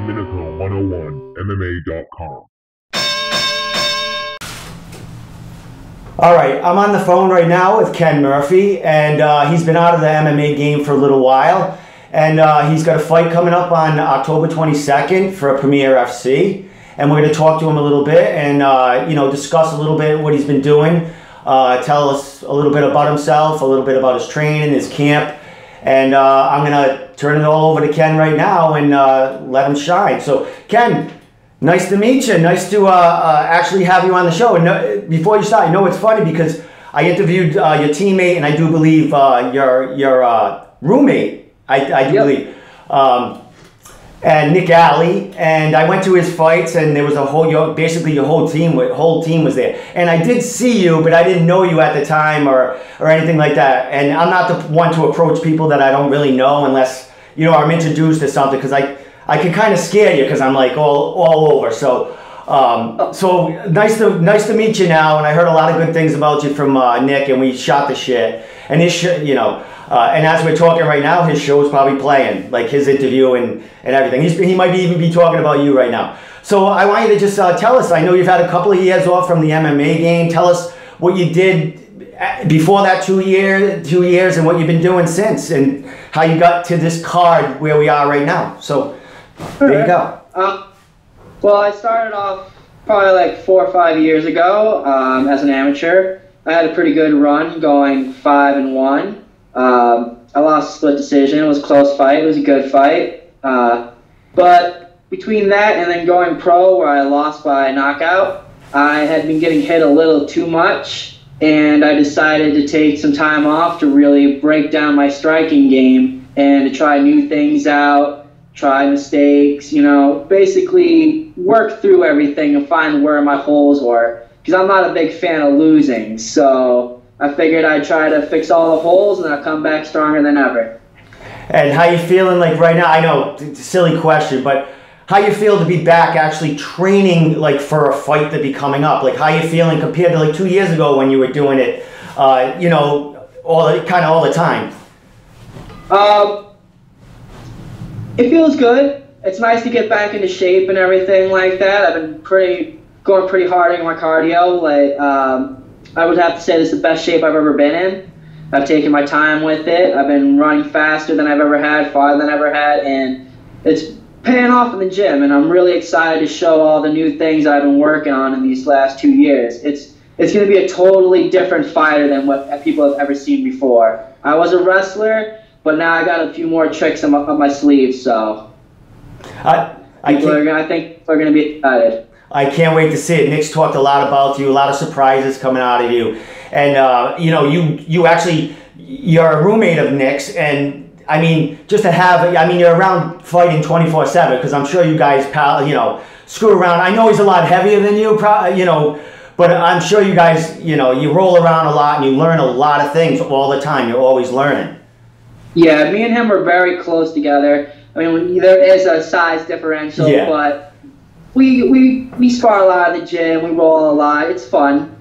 Domenico101mma.com. All right, I'm on the phone right now with Ken Murphy, and he's been out of the MMA game for a little while, and he's got a fight coming up on October 22nd for a Premier FC, and we're going to talk to him a little bit and discuss a little bit what he's been doing, tell us a little bit about himself, a little bit about his training, his camp, and I'm going to turn it all over to Ken right now and let him shine. So, Ken, nice to meet you. Nice to actually have you on the show. And before you start, I know it's funny because I interviewed your teammate and I do believe your roommate. I do believe, and Nick Alley. And I went to his fights, and there was a whole basically your whole team was there. And I did see you, but I didn't know you at the time or anything like that. And I'm not the one to approach people that I don't really know unless I'm introduced to something, because I can kind of scare you because I'm like all over. So nice to meet you now. And I heard a lot of good things about you from Nick, and we shot the shit. And his and as we're talking right now, his show's probably playing, like his interview and everything. He might even be talking about you right now. So I want you to just tell us. I know you've had a couple of years off from the MMA game. Tell us what you did before that 2 years, and what you've been doing since, and how you got to this card where we are right now. So. There you go. Well, I started off probably like 4 or 5 years ago as an amateur. I had a pretty good run, going 5-1. I lost a split decision. It was a close fight. It was a good fight. But between that and then going pro, where I lost by knockout, I had been getting hit a little too much, and I decided to take some time off to really break down my striking game and to try new things out. Try mistakes, basically work through everything and find where my holes were. Because I'm not a big fan of losing, so I figured I'd try to fix all the holes and I'll come back stronger than ever. And how you feeling like right now? I know it's a silly question, but how you feel to be back actually training like for a fight to be coming up? Like how you feeling compared to like 2 years ago when you were doing it, all the time? It feels good. It's nice to get back into shape and everything like that. I've been going pretty hard on my cardio. I would have to say this is the best shape I've ever been in. I've taken my time with it. I've been running faster than I've ever had, farther than I've ever had, and it's paying off in the gym. And I'm really excited to show all the new things I've been working on in these last 2 years. It's going to be a totally different fighter than what people have ever seen before. I was a wrestler, but now I got a few more tricks up my sleeve, so I think people are going to be excited. I can't wait to see it. Nick's talked a lot about you, a lot of surprises coming out of you, and you're a roommate of Nick's, and I mean just to have, you're around fighting 24/7 because I'm sure you guys screw around. I know he's a lot heavier than you, but I'm sure you guys you roll around a lot and you learn a lot of things all the time. You're always learning. Yeah, me and him are very close together. I mean, there is a size differential, but we spar a lot in the gym. We roll a lot. It's fun.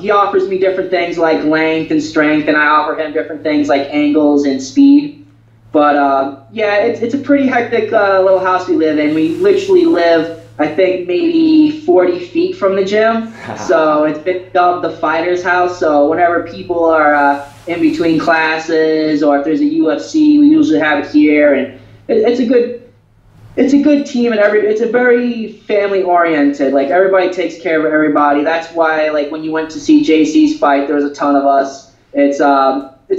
He offers me different things like length and strength, and I offer him different things like angles and speed. But it's a pretty hectic little house we live in. We literally live, I think, maybe 40 feet from the gym. So it's been dubbed the fighter's house. So whenever people are in between classes, or if there's a UFC, we usually have it here, and it's a good team, and it's a very family oriented. Like everybody takes care of everybody. That's why, like when you went to see JC's fight, there was a ton of us. It's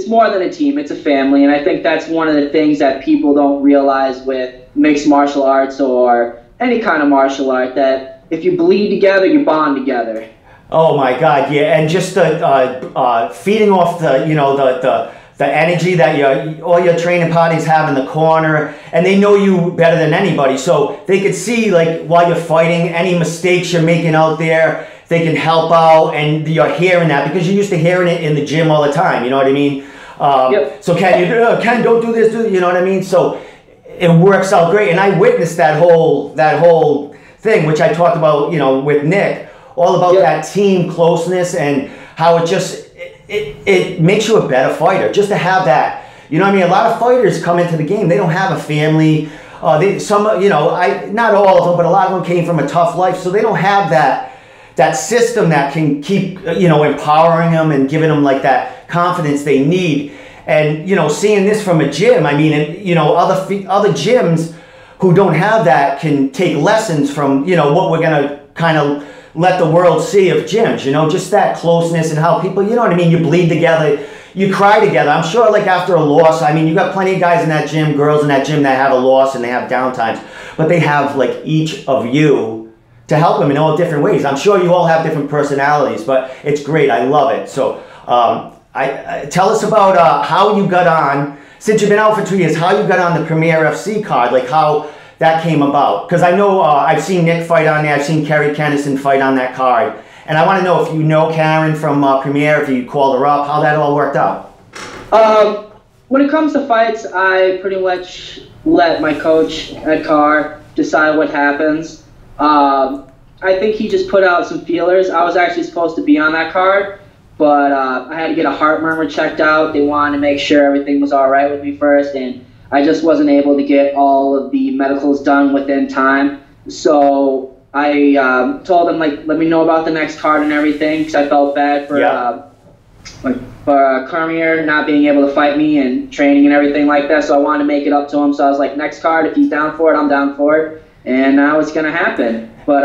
more than a team; it's a family, and I think that's one of the things that people don't realize with mixed martial arts or any kind of martial art, that if you bleed together, you bond together. Oh my God, yeah, and just feeding off the energy that all your training partners have in the corner, and they know you better than anybody, so they could see like while you're fighting any mistakes you're making out there, they can help out, and you're hearing that because you're used to hearing it in the gym all the time. You know what I mean? So Ken, don't do this, you know what I mean? So it works out great, and I witnessed that whole thing, which I talked about, with Nick. All about that team closeness and how it makes you a better fighter just to have that. You know what I mean? A lot of fighters come into the game, they don't have a family, some, not all of them, but a lot of them came from a tough life, so they don't have that system that can keep, empowering them and giving them like that confidence they need. And, seeing this from a gym, I mean, other gyms who don't have that can take lessons from, what we're going to kind of let the world see of gyms, just that closeness and how people, you bleed together, you cry together. I'm sure like after a loss, I mean, you got plenty of guys in that gym, girls in that gym that have a loss and they have downtimes, but they have like each of you to help them in all different ways. I'm sure you all have different personalities, but it's great. I love it. So tell us about how you got on, since you've been out for 2 years, how you got on the Premier FC card, like how that came about. Because I know I've seen Nick fight on there, I've seen Kerry Kennison fight on that card. And I want to know if you know Karen from Premier, if you called her up, how that all worked out. When it comes to fights, I pretty much let my coach, Ed Carr, decide what happens. I think he just put out some feelers. I was actually supposed to be on that card, but I had to get a heart murmur checked out. They wanted to make sure everything was all right with me first, and I just wasn't able to get all of the medicals done within time. So I told them, like, let me know about the next card and everything, because I felt bad for Cormier not being able to fight me and training and everything like that. So I wanted to make it up to him. So I was like, next card, if he's down for it, I'm down for it. And now it's going to happen. But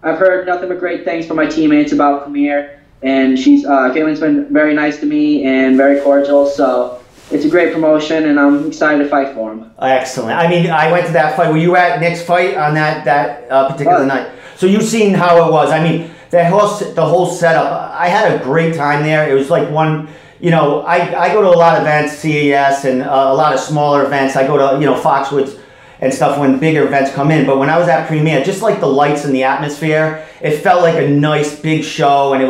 I've heard nothing but great things from my teammates about Cormier. And Caitlin's been very nice to me and very cordial. So it's a great promotion, and I'm excited to fight for him. Excellent. I mean, I went to that fight. Were you at Nick's fight on that particular night? So you've seen how it was. I mean, the whole setup. I had a great time there. It was like one, I go to a lot of events, CES, and a lot of smaller events. I go to, Foxwoods and stuff when bigger events come in. But when I was at Premier, just like the lights and the atmosphere, it felt like a nice big show, and it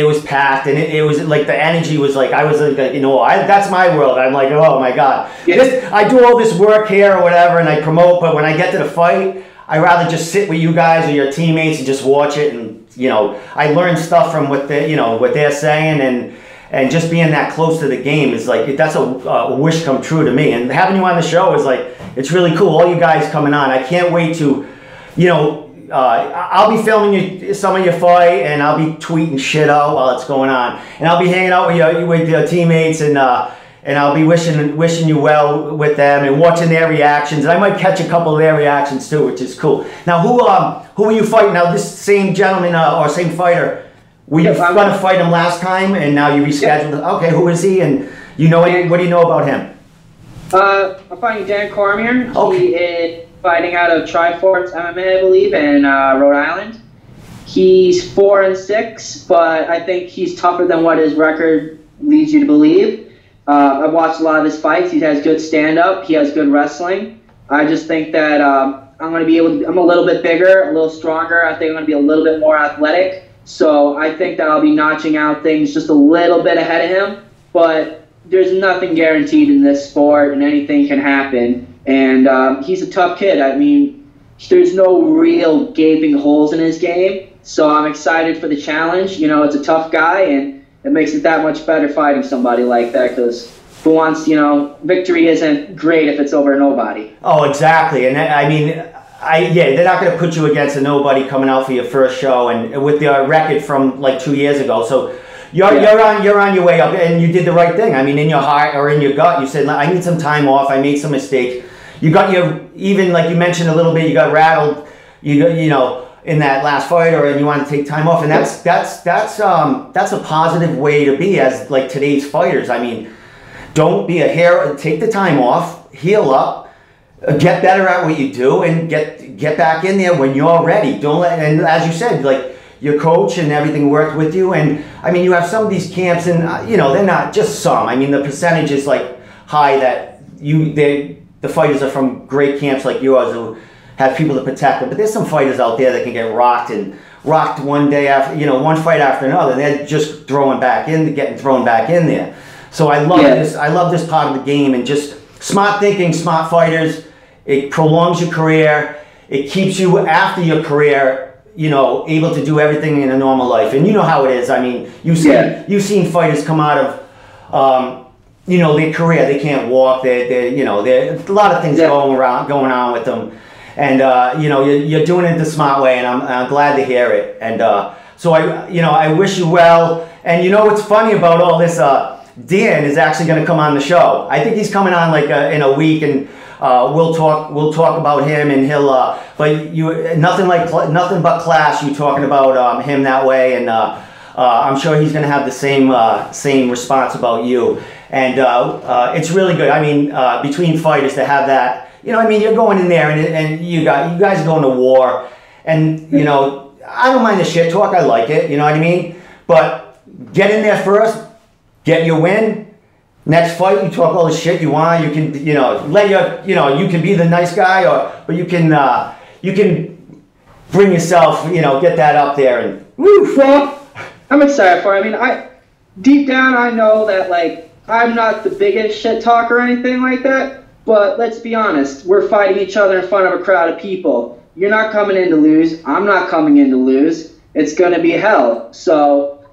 was packed, and it was like the energy was like, I was like, that's my world. I'm like, oh my God. Yeah. I do all this work here or whatever, and I promote, but when I get to the fight, I rather just sit with you guys or your teammates and just watch it, and I learn stuff from what they're saying, and just being that close to the game is like, that's a wish come true to me. And having you on the show is like, it's really cool. All you guys coming on, I can't wait to, I'll be filming some of your fight, and I'll be tweeting shit out while it's going on, and I'll be hanging out with your teammates, and I'll be wishing you well with them and watching their reactions, and I might catch a couple of their reactions too, which is cool. Now, who are you fighting now? This same gentleman or same fighter, were you going to fight him last time, and now you rescheduled? Yep. Okay, who is he, and what do you know about him? I'm fighting Dan Cormier. Okay. He is fighting out of Triforce MMA, I believe, in Rhode Island. He's 4-6, but I think he's tougher than what his record leads you to believe. I've watched a lot of his fights. He has good stand-up. He has good wrestling. I just think that I'm a little bit bigger, a little stronger. I think I'm going to be a little bit more athletic. So I think that I'll be notching out things just a little bit ahead of him. But there's nothing guaranteed in this sport, and anything can happen. And he's a tough kid. I mean, there's no real gaping holes in his game. So I'm excited for the challenge. It's a tough guy, and it makes it that much better fighting somebody like that, because who wants, victory isn't great if it's over nobody. Oh, exactly. And I mean, they're not going to put you against a nobody coming out for your first show, and with the record from like 2 years ago. So you're on your way up, and you did the right thing. I mean, in your heart or in your gut, you said, I need some time off. I made some mistakes. You got even like you mentioned a little bit, you got rattled, in that last fight, and you want to take time off, and that's a positive way to be as like today's fighters. I mean, don't be a hero. Take the time off, heal up, get better at what you do, and get back in there when you're ready. Don't let, and as you said, like your coach and everything worked with you, and I mean, you have some of these camps, and they're not just some. I mean, the percentage is like high that the fighters are from great camps like yours who have people to protect them. But there's some fighters out there that can get rocked one day after, one fight after another, and they're just getting thrown back in there. So I love this. I love this part of the game, and just smart thinking, smart fighters. It prolongs your career. It keeps you after your career, able to do everything in a normal life. And you know how it is. I mean, you've seen fighters come out of you know, their career. They can't walk. You know, there's a lot of things going on with them. And, you know, you're doing it the smart way, and I'm glad to hear it. And so I wish you well. And you know what's funny about all this? Dan is actually going to come on the show. I think he's coming on like in a week, and we'll talk about him, and he'll. But nothing but class. You talking about him that way, and I'm sure he's going to have the same response about you. And it's really good. I mean, between fighters to have that. You know, I mean, you're going in there, and you guys are going to war, and you know, I don't mind the shit talk. I like it. You know what I mean? But get in there first, get your win. Next fight, you talk all the shit you want. You can, you know, you can be the nice guy, but you can bring yourself, you know, get that up there and woo. Well, I'm excited for it. I mean, deep down, I know that like I'm not the biggest shit talker or anything like that. But let's be honest, we're fighting each other in front of a crowd of people. You're not coming in to lose. I'm not coming in to lose. It's going to be hell. So,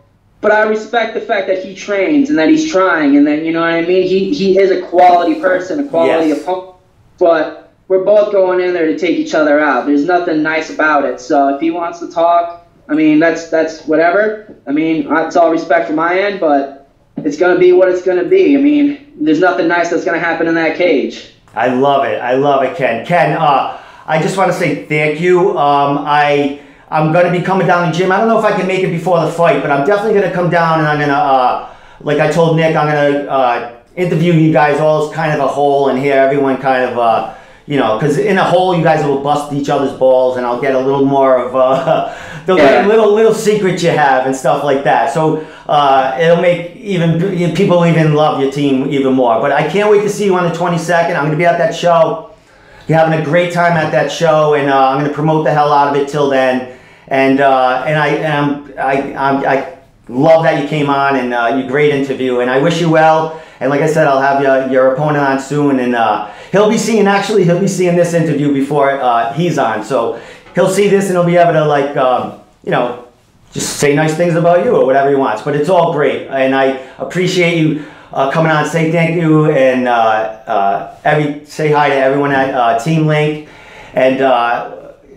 but I respect the fact that he trains and that he's trying and that, you know what I mean? He is a quality person, a quality opponent. But we're both going in there to take each other out. There's nothing nice about it. So if he wants to talk, I mean, that's whatever. I mean, it's all respect from my end, but it's going to be what it's going to be. I mean, there's nothing nice that's going to happen in that cage. I love it, Ken. Ken, I just want to say thank you. I'm going to be coming down to the gym. I don't know if I can make it before the fight, but I'm definitely going to come down, and I'm going to, like I told Nick, I'm going to interview you guys all as kind of a whole and hear everyone kind of, you know, because in a whole, you guys will bust each other's balls, and I'll get a little more of the little secrets you have and stuff like that. So it'll make people even love your team even more. But I can't wait to see you on the 22nd. I'm going to be at that show. You're having a great time at that show, and I'm going to promote the hell out of it till then. And I love that you came on, and you great interview, and I wish you well. And like I said, I'll have your opponent on soon, and he'll be seeing this interview before he's on. So he'll see this, and he'll be able to, like, you know, just say nice things about you or whatever he wants. But it's all great, and I appreciate you coming on. Say thank you, and say hi to everyone at Team Link, and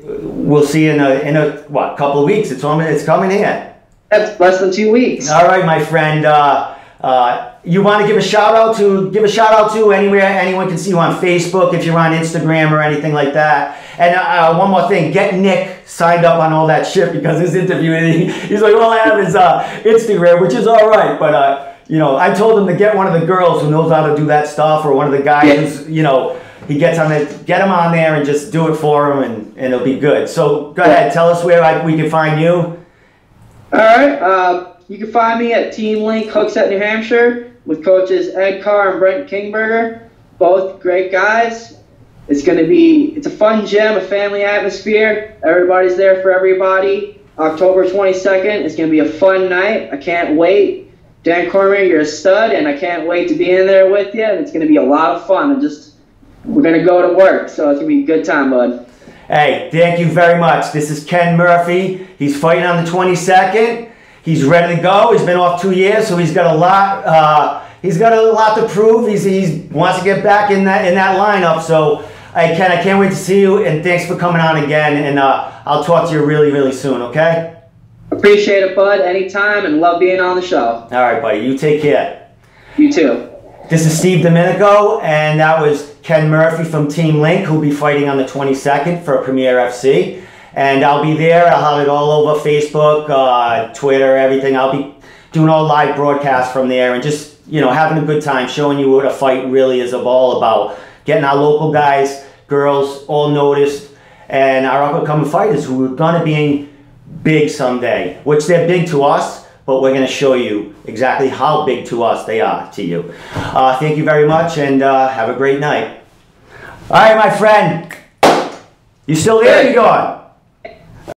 we'll see you in a couple of weeks. It's coming here. That's less than 2 weeks. All right, my friend. You want to give a shout out to anywhere anyone can see you on Facebook, if you're on Instagram or anything like that. And one more thing, get Nick signed up on all that shit, because his interview, he's like, all I have is Instagram, which is all right, but you know, I told him to get one of the girls who knows how to do that stuff, or one of the guys who's, you know, he gets on it, get him on there and just do it for him, and it'll be good. So go ahead, tell us where we can find you. All right, you can find me at Team Link, Hooksett, New Hampshire, with coaches Ed Carr and Brent Kingberger, both great guys. It's a fun gym, a family atmosphere. Everybody's there for everybody. October 22nd, it's going to be a fun night. I can't wait. Dan Cormier, you're a stud, and I can't wait to be in there with you. And it's going to be a lot of fun. We're going to go to work, so it's going to be a good time, bud. Hey, thank you very much. This is Ken Murphy. He's fighting on the 22nd. He's ready to go. He's been off 2 years, so he's got a lot. He's got a lot to prove. He wants to get back in that lineup. So, hey, Ken, I can't wait to see you, and thanks for coming on again. And I'll talk to you really, really soon. Okay? Appreciate it, bud. Anytime, and love being on the show. All right, buddy. You take care. You too. This is Steve Domenico, and that was Ken Murphy from Team Link, who'll be fighting on the 22nd for Premier FC. And I'll be there. I'll have it all over Facebook, Twitter, everything. I'll be doing all live broadcasts from there, and just, you know, having a good time, showing you what a fight really is all about. Getting our local guys, girls, all noticed, and our up-and-coming fighters who are going to be big someday, which they're big to us, but we're going to show you exactly how big to us they are to you. Thank you very much, and have a great night. All right, my friend. You still there? You gone?